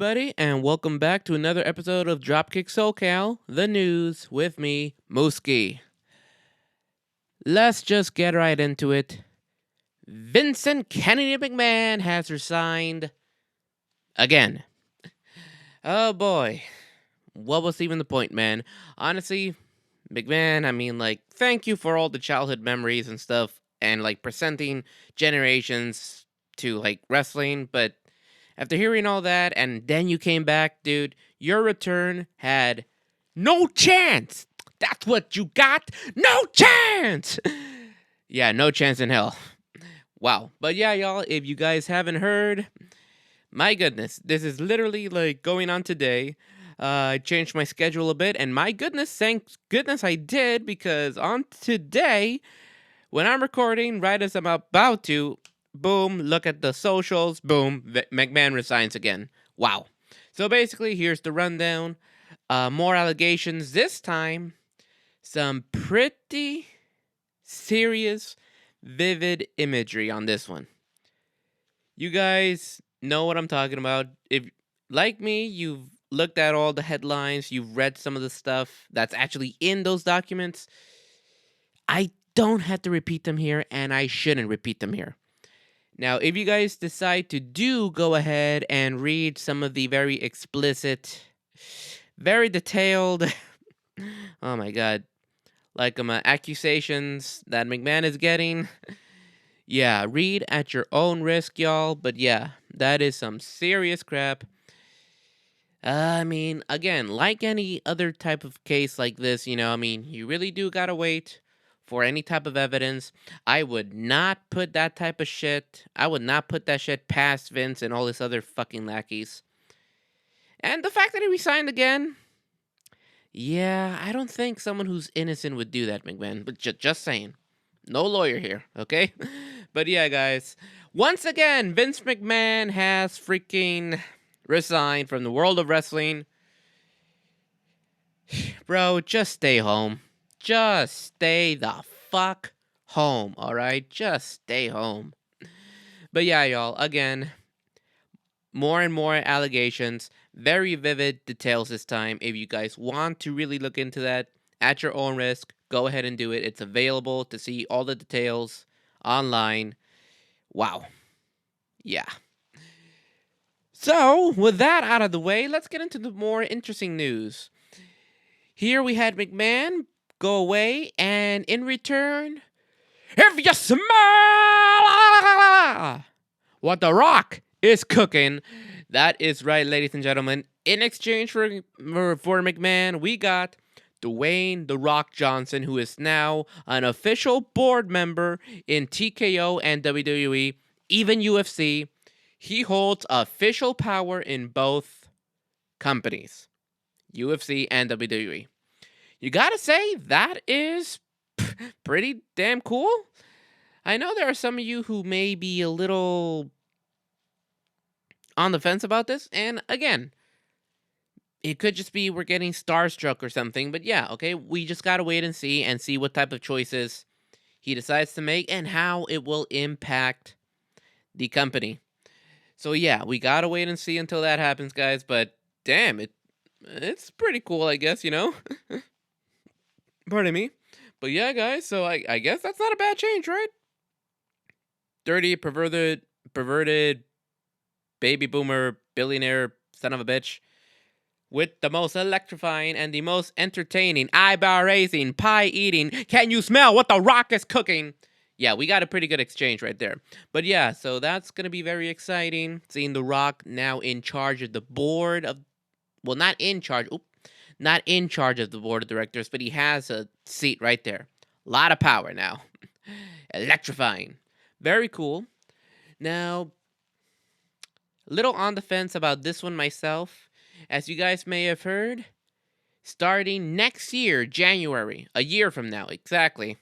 everybody, and welcome back to another episode of Dropkick SoCal, the news with me, Mooski. Let's just get right into it. Vincent Kennedy McMahon has resigned again. Oh boy, what was even the point, man? Honestly, McMahon, thank you for all the childhood memories and stuff, and presenting generations to wrestling, but after hearing all that, and then you came back, dude, your return had no chance. That's what you got. No chance. Yeah, no chance in hell. Wow. But yeah, y'all, if you guys haven't heard, my goodness, this is literally going on today. I changed my schedule a bit, and my goodness, thank goodness I did, because on today, when I'm recording, right as I'm about to, boom, look at the socials, boom, McMahon resigns again. Wow. So basically, here's the rundown. More allegations this time. Some pretty serious, vivid imagery on this one. You guys know what I'm talking about. If, like me, you've looked at all the headlines, you've read some of the stuff that's actually in those documents, I don't have to repeat them here, and I shouldn't repeat them here. Now, if you guys decide to go ahead and read some of the very explicit, very detailed, oh my god, accusations that McMahon is getting, yeah, read at your own risk, y'all. But yeah, that is some serious crap. Again, like any other type of case like this, you really do gotta wait for any type of evidence. I would not put that type of shit. I would not put that shit past Vince and all his other fucking lackeys. And the fact that he resigned again, yeah, I don't think someone who's innocent would do that, McMahon. But just saying. No lawyer here, okay? But yeah, guys. Once again, Vince McMahon has freaking resigned from the world of wrestling. Bro, just stay home. Just stay the fuck home, alright? Just stay home. But yeah, y'all, again, more and more allegations. Very vivid details this time. If you guys want to really look into that at your own risk, go ahead and do it. It's available to see all the details online. Wow. Yeah. So, with that out of the way, let's get into the more interesting news. Here we had McMahon go away, and in return, if you smell what The Rock is cooking, that is right, ladies and gentlemen. In exchange for McMahon, we got Dwayne The Rock Johnson, who is now an official board member in TKO and WWE, even UFC. He holds official power in both companies, UFC and WWE. You gotta say, that is pretty damn cool. I know there are some of you who may be a little on the fence about this, and again, it could just be we're getting starstruck or something, but yeah, okay, we just gotta wait and see what type of choices he decides to make and how it will impact the company. So yeah, we gotta wait and see until that happens, guys, but damn, it's pretty cool, I guess, Pardon me. But yeah, guys, so I guess that's not a bad change, right? Dirty, perverted, baby boomer, billionaire, son of a bitch, with the most electrifying and the most entertaining, eyebrow-raising, pie-eating, can you smell what The Rock is cooking? Yeah, we got a pretty good exchange right there. But yeah, so that's going to be very exciting, seeing The Rock now in charge of the board of, well, not in charge of the board of directors, but he has a seat right there. A lot of power now. Electrifying. Very cool. Now, a little on the fence about this one myself. As you guys may have heard, starting next year, January, a year from now, exactly,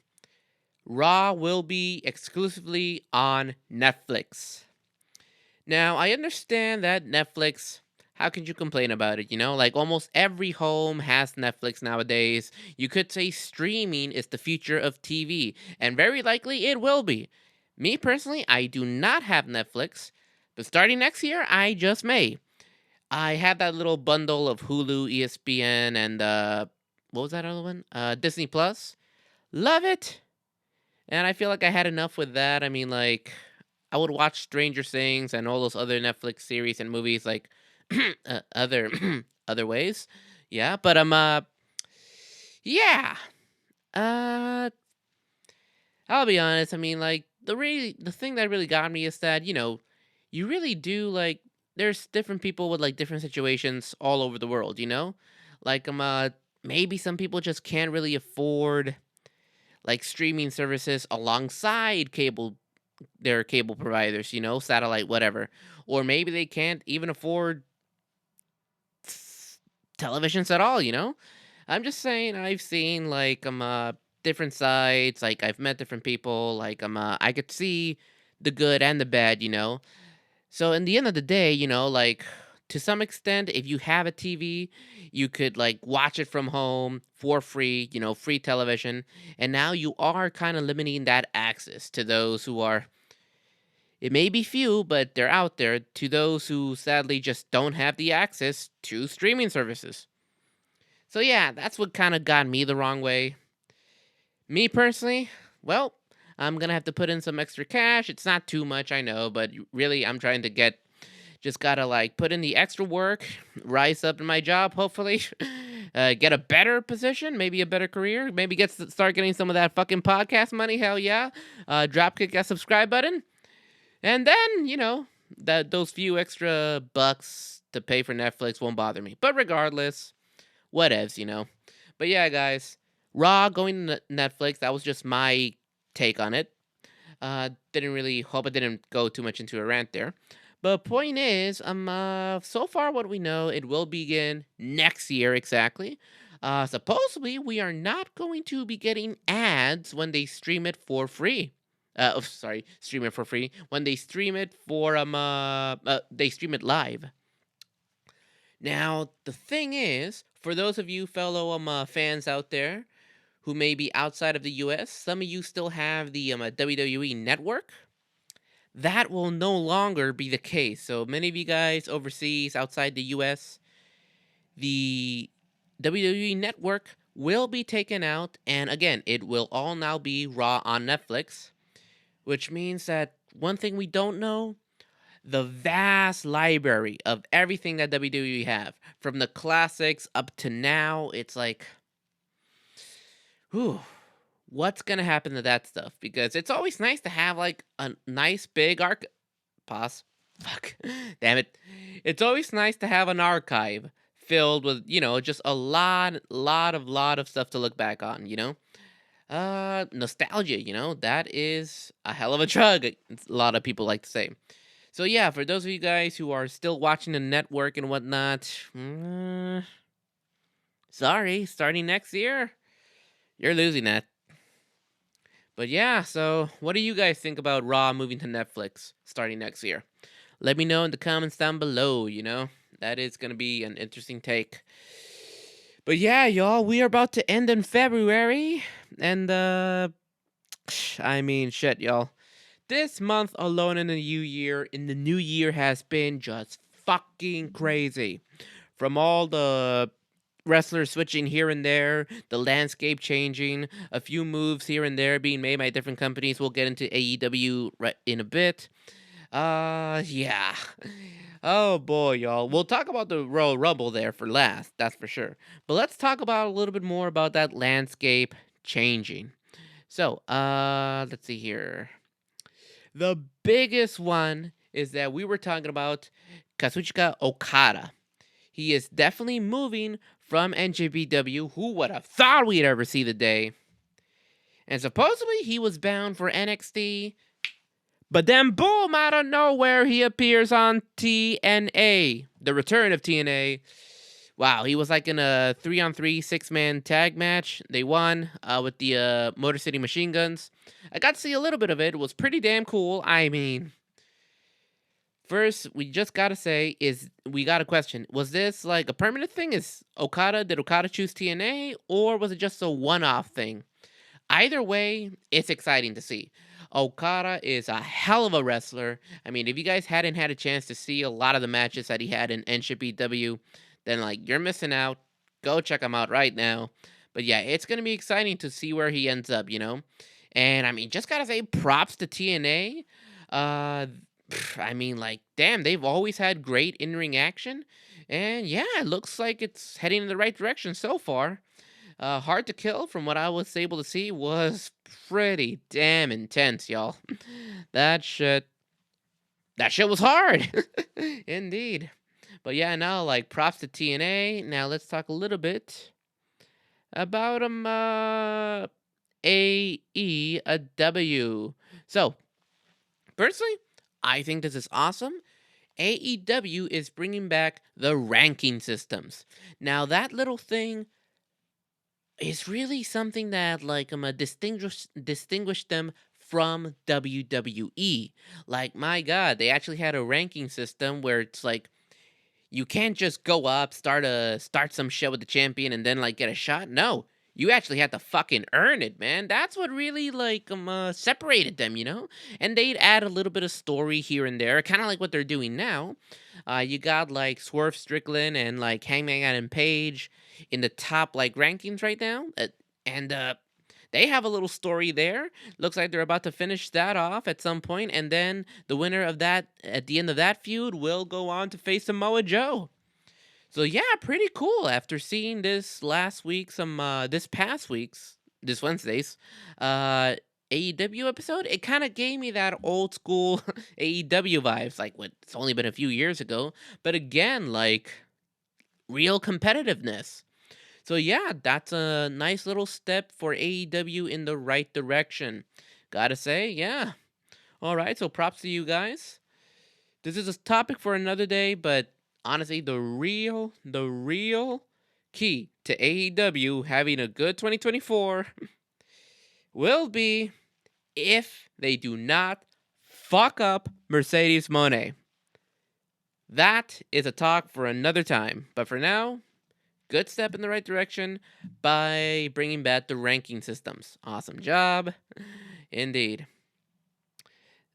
Raw will be exclusively on Netflix. Now, I understand that Netflix, how could you complain about it, almost every home has Netflix nowadays. You could say streaming is the future of TV, and very likely it will be. Me personally, I do not have Netflix, but starting next year, I just may. I had that little bundle of Hulu, ESPN, and what was that other one? Disney Plus. Love it. And I feel like I had enough with that. I mean, like, I would watch Stranger Things and all those other Netflix series and movies, like other other ways. Yeah, but yeah. Uh, I'll be honest. I mean, like, the thing that really got me is that you really do like. There's different people with like different situations all over the world. Like maybe some people just can't really afford like streaming services alongside their cable providers, satellite, whatever. Or maybe they can't even afford televisions at all. I'm just saying I've seen like different sides, like I've met different people, like I could see the good and the bad. So in the end of the day, like to some extent, if you have a TV, you could like watch it from home for free, free television. And now you are kind of limiting that access to those who are, it may be few, but they're out there, to those who sadly just don't have the access to streaming services. So yeah, that's what kind of got me the wrong way. Me personally, well, I'm gonna have to put in some extra cash. It's not too much, I know, but really, I'm trying to just gotta like put in the extra work, rise up in my job, hopefully, get a better position, maybe a better career, maybe start getting some of that fucking podcast money. Hell yeah! Dropkick that subscribe button, and then that those few extra bucks to pay for Netflix won't bother me. But regardless, whatevs. But yeah, guys, Raw going to Netflix. That was just my take on it. Didn't really hope I didn't go too much into a rant there. But point is, so far what we know, it will begin next year exactly. Supposedly we are not going to be getting ads when they stream it for free. Sorry, stream it for free. When they stream it they stream it live. Now, the thing is, for those of you fellow fans out there who may be outside of the US, some of you still have the WWE network. That will no longer be the case. So many of you guys overseas, outside the US, the WWE network will be taken out. And again, it will all now be Raw on Netflix, which means that one thing we don't know, the vast library of everything that WWE have, from the classics up to now, it's like, whew, what's gonna happen to that stuff? Because it's always nice to have like a nice big pause. Fuck. Damn it. It's always nice to have an archive filled with, just a lot of stuff to look back on. Nostalgia, that is a hell of a drug, a lot of people like to say. So yeah, for those of you guys who are still watching the network and whatnot, sorry, starting next year, you're losing that. But yeah, so what do you guys think about Raw moving to Netflix starting next year? Let me know in the comments down below, That is going to be an interesting take. But yeah, y'all, we are about to end in February. And, I mean, shit, y'all. This month alone in the new year has been just fucking crazy. From all the wrestlers switching here and there, the landscape changing, a few moves here and there being made by different companies. We'll get into AEW in a bit. Yeah. Oh boy, y'all. We'll talk about the Royal Rumble there for last, that's for sure. But let's talk about a little bit more about that landscape changing. So, let's see here. The biggest one is that we were talking about Kazuchika Okada. He is definitely moving from NJPW. Who would have thought we'd ever see the day? And supposedly he was bound for NXT. But then, boom, out of nowhere, he appears on TNA. The return of TNA. Wow, he was like in a 3-on-3 6-man tag match. They won with the Motor City Machine Guns. I got to see a little bit of it. It was pretty damn cool. I mean, first, we just got to say, we got a question. Was this like a permanent thing? Did Okada choose TNA? Or was it just a one-off thing? Either way, it's exciting to see. Okada is a hell of a wrestler. I mean, if you guys hadn't had a chance to see a lot of the matches that he had in NSHPW, then like you're missing out. Go check him out right now. But yeah, it's gonna be exciting to see where he ends up, you know. And I mean, just gotta say, props to TNA. Uh, I mean, like, damn, they've always had great in-ring action, and yeah, it looks like it's heading in the right direction so far. Hard to Kill, from what I was able to see, was pretty damn intense, y'all. That shit, that shit was hard, indeed. But yeah, now like props to TNA. Now let's talk a little bit about AEW. So personally, I think this is awesome. AEW is bringing back the ranking systems. Now that little thing is really something that like distinguish them from WWE. Like my god, they actually had a ranking system where it's like you can't just go up, start some shit with the champion and then like get a shot. No. You actually had to fucking earn it, man. That's what really like separated them, you know? And they'd add a little bit of story here and there, kind of like what they're doing now. You got like Swerve Strickland and like Hangman and Page in the top like rankings right now. And they have a little story there. Looks like they're about to finish that off at some point, and then the winner of that at the end of that feud will go on to face Samoa Joe. So yeah, pretty cool. After seeing this last week, this Wednesday's AEW episode, it kind of gave me that old school AEW vibes. Like, it's only been a few years ago, but again, like real competitiveness. So yeah, that's a nice little step for AEW in the right direction. Gotta say, yeah. All right, so props to you guys. This is a topic for another day, but honestly, the real key to AEW having a good 2024 will be if they do not fuck up Mercedes Moné. That is a talk for another time. But for now, good step in the right direction by bringing back the ranking systems. Awesome job. Indeed.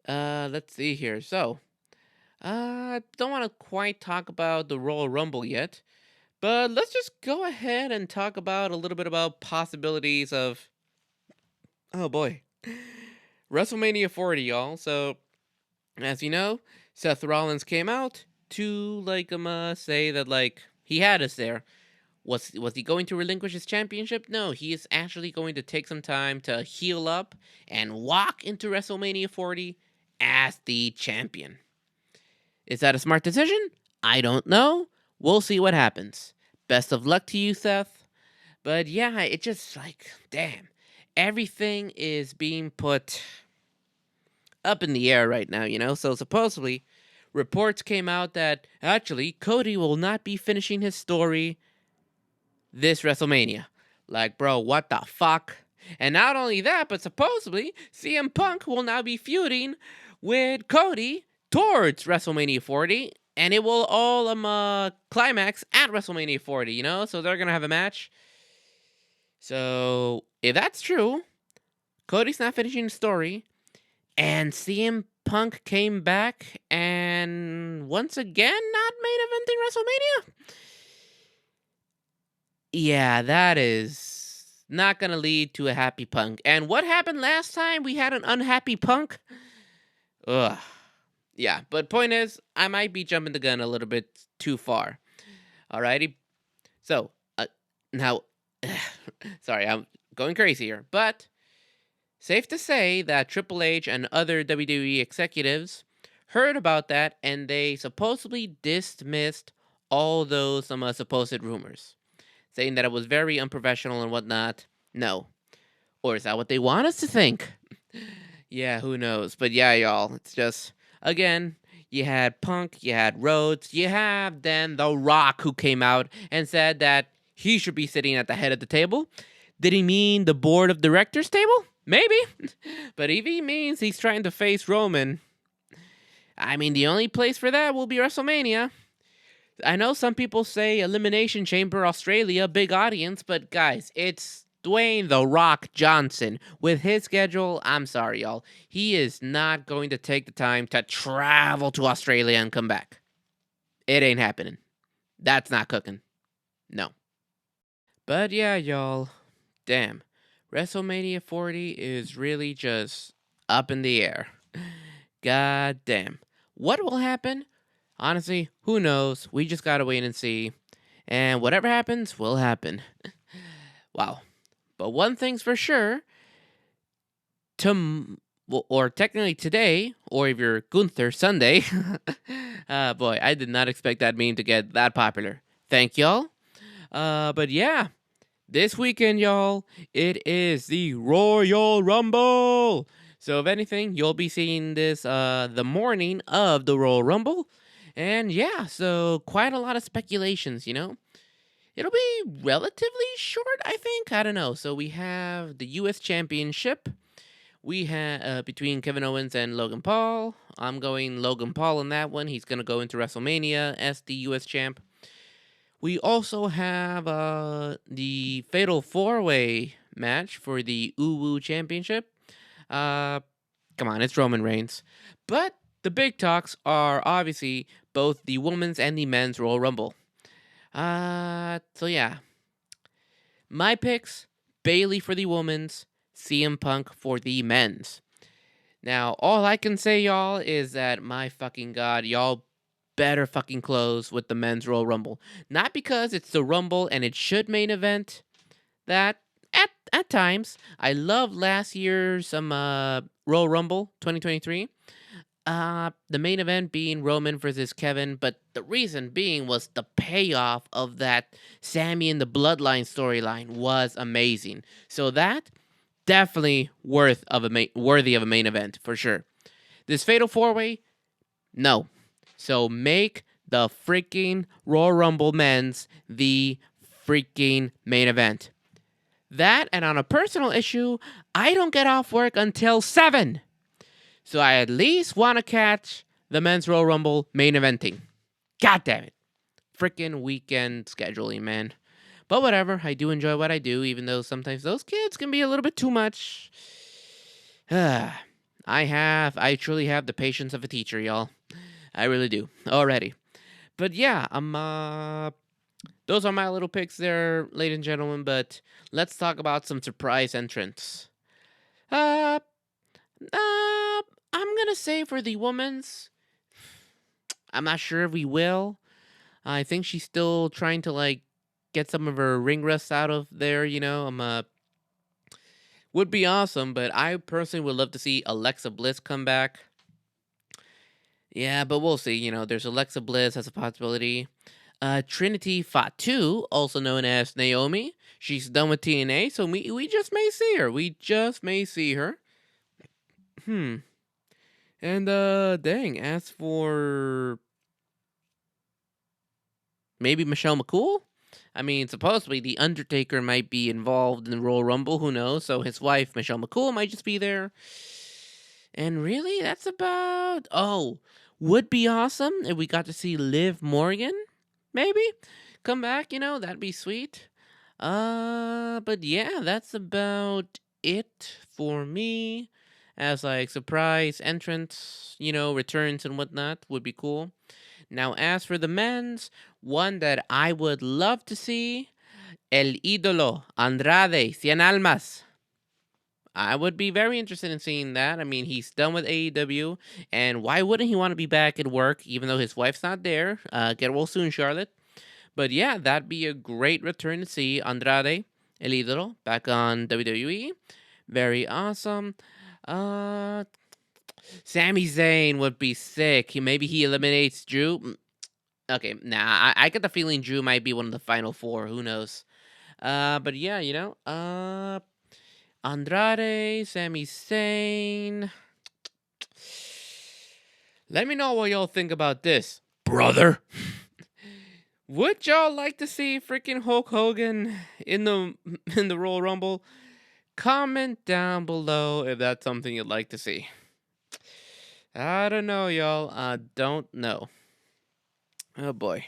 Let's see here. So, I don't want to quite talk about the Royal Rumble yet, but let's just go ahead and talk about a little bit about possibilities of, oh boy, WrestleMania 40, y'all. So, as you know, Seth Rollins came out to like say that like he had us there. Was he going to relinquish his championship? No, he is actually going to take some time to heal up and walk into WrestleMania 40 as the champion. Is that a smart decision? I don't know. We'll see what happens. Best of luck to you, Seth. But yeah, it just like, damn. Everything is being put up in the air right now, you know? So supposedly, reports came out that actually Cody will not be finishing his story this WrestleMania. Like, bro, what the fuck? And not only that, but supposedly CM Punk will now be feuding with Cody towards WrestleMania 40, and it will all climax at WrestleMania 40, you know? So they're going to have a match. So if that's true, Cody's not finishing the story, and CM Punk came back and once again not main eventing WrestleMania? Yeah, that is not going to lead to a happy Punk. And what happened last time we had an unhappy Punk? Ugh. Yeah, but point is, I might be jumping the gun a little bit too far. Alrighty? So, now, sorry, I'm going crazy here, but safe to say that Triple H and other WWE executives heard about that and they supposedly dismissed all those supposed rumors, saying that it was very unprofessional and whatnot. No. Or is that what they want us to think? Yeah, who knows? But yeah, y'all, it's just, again, you had Punk, you had Rhodes, you have then The Rock, who came out and said that he should be sitting at the head of the table. Did he mean the board of directors table? Maybe. But if he means he's trying to face Roman, I mean, the only place for that will be WrestleMania. I know some people say Elimination Chamber Australia, big audience, but guys, it's Dwayne The Rock Johnson. With his schedule, I'm sorry, y'all. He is not going to take the time to travel to Australia and come back. It ain't happening. That's not cooking. No. But yeah, y'all. Damn. WrestleMania 40 is really just up in the air. God damn. What will happen? Honestly, who knows? We just gotta wait and see. And whatever happens, will happen. Wow. But one thing's for sure. Or technically today, or if you're Gunther, Sunday. Boy, I did not expect that meme to get that popular. Thank y'all. But yeah, this weekend, y'all, it is the Royal Rumble. So if anything, you'll be seeing this the morning of the Royal Rumble. And yeah, so quite a lot of speculations, you know? It'll be relatively short, I think. I don't know. So we have the U.S. Championship. We have between Kevin Owens and Logan Paul. I'm going Logan Paul in that one. He's going to go into WrestleMania as the U.S. champ. We also have the Fatal 4-Way match for the Uwu Championship. Come on, it's Roman Reigns. But the big talks are obviously both the women's and the men's Royal Rumble. So yeah. My picks, Bailey for the women's, CM Punk for the men's. Now, all I can say, y'all, is that my fucking god, y'all better fucking close with the men's Royal Rumble. Not because it's the Rumble and it should main event that at times. I love last year's Royal Rumble 2023. The main event being Roman versus Kevin, but the reason being was the payoff of that Sammy and the Bloodline storyline was amazing. So that definitely worthy of a main event for sure. This Fatal 4-Way, no. So make the freaking Royal Rumble men's the freaking main event. That, and on a personal issue, I don't get off work until 7. So I at least want to catch the men's Royal Rumble main eventing. God damn it. Freaking weekend scheduling, man. But whatever, I do enjoy what I do, even though sometimes those kids can be a little bit too much. I truly have the patience of a teacher, y'all. I really do. Already. But yeah, those are my little picks there, ladies and gentlemen, but let's talk about some surprise entrants. I'm gonna say for the women's, I'm not sure if we will. I think she's still trying to like get some of her ring rust out of there. You know, would be awesome, but I personally would love to see Alexa Bliss come back. Yeah, but we'll see. You know, there's Alexa Bliss as a possibility. Trinity Fatu, also known as Naomi, she's done with TNA, so we just may see her. We just may see her. And dang, as for maybe Michelle McCool? I mean, supposedly the Undertaker might be involved in the Royal Rumble, who knows? So his wife, Michelle McCool, might just be there. And really, that's about... Oh, would be awesome if we got to see Liv Morgan, maybe? Come back, you know, that'd be sweet. But yeah, that's about it for me. As like surprise entrants, you know, returns and whatnot would be cool. Now, as for the men's, one that I would love to see, El Ídolo, Andrade, Cien Almas. I would be very interested in seeing that. I mean, he's done with AEW, and why wouldn't he want to be back at work, even though his wife's not there? Get well soon, Charlotte. But yeah, that'd be a great return to see Andrade, El Ídolo, back on WWE. Very awesome. Sami Zayn would be sick. Maybe he eliminates Drew. Okay, nah, I get the feeling Drew might be one of the final 4. Who knows? But yeah, you know, Andrade, Sami Zayn. Let me know what y'all think about this, brother. Would y'all like to see freaking Hulk Hogan in the Royal Rumble? Comment down below if that's something you'd like to see. I don't know, y'all. I don't know. Oh boy.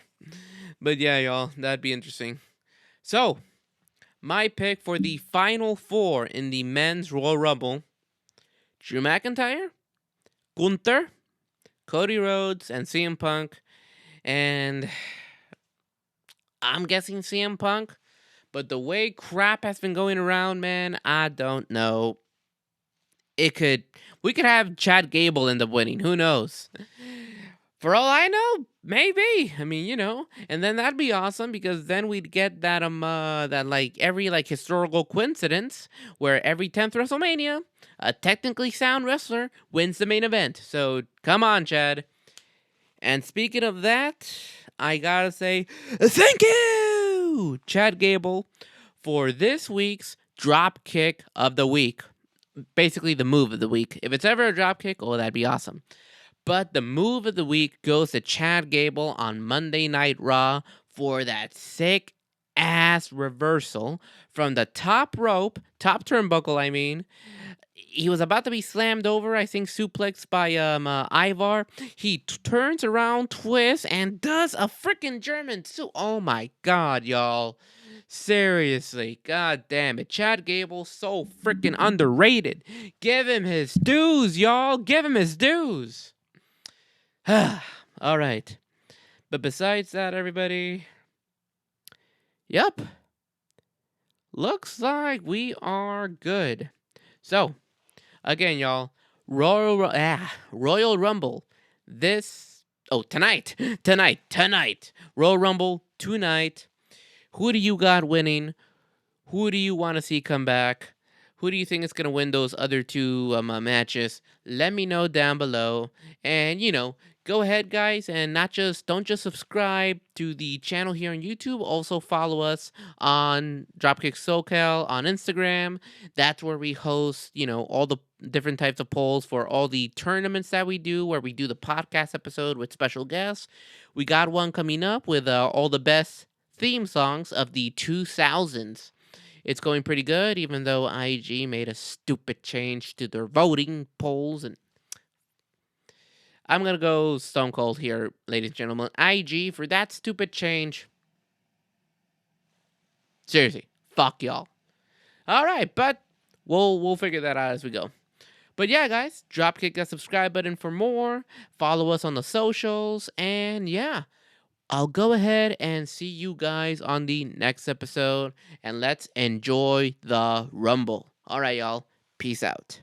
But yeah, y'all, that'd be interesting. So, my pick for the final four in the men's Royal Rumble: Drew McIntyre, Gunther, Cody Rhodes, and CM Punk. And I'm guessing CM Punk, but the way crap has been going around, man, I don't know. We could have Chad Gable end up winning. Who knows? For all I know, maybe. I mean, and then that'd be awesome because then we'd get that like every like historical coincidence where every 10th WrestleMania, a technically sound wrestler wins the main event. So come on, Chad. And speaking of that, I gotta say thank you, Chad Gable, for this week's drop kick of the week. Basically, the move of the week. If it's ever a drop kick, oh, that'd be awesome. But the move of the week goes to Chad Gable on Monday Night Raw for that sick ass reversal from the top rope, top turnbuckle, I mean. He was about to be slammed over, I think suplexed by Ivar. He turns around, twists, and does a freaking German too. Oh my god, y'all. Seriously, god damn it. Chad Gable, so freaking underrated. Give him his dues, y'all. Give him his dues. All right. But besides that, everybody, yep. Looks like we are good. So, again, y'all, Royal Rumble. Tonight. Royal Rumble tonight. Who do you got winning? Who do you want to see come back? Who do you think is going to win those other two matches? Let me know down below. And, go ahead, guys, and don't just subscribe to the channel here on YouTube. Also follow us on Dropkick SoCal on Instagram. That's where we host, all the different types of polls for all the tournaments that we do, where we do the podcast episode with special guests. We got one coming up with all the best theme songs of the 2000s. It's going pretty good, even though IG made a stupid change to their voting polls. And I'm going to go stone cold here, ladies and gentlemen. IG, for that stupid change. Seriously, fuck y'all. All right, but we'll figure that out as we go. But yeah, guys, dropkick that subscribe button for more. Follow us on the socials. And yeah, I'll go ahead and see you guys on the next episode. And let's enjoy the Rumble. All right, y'all. Peace out.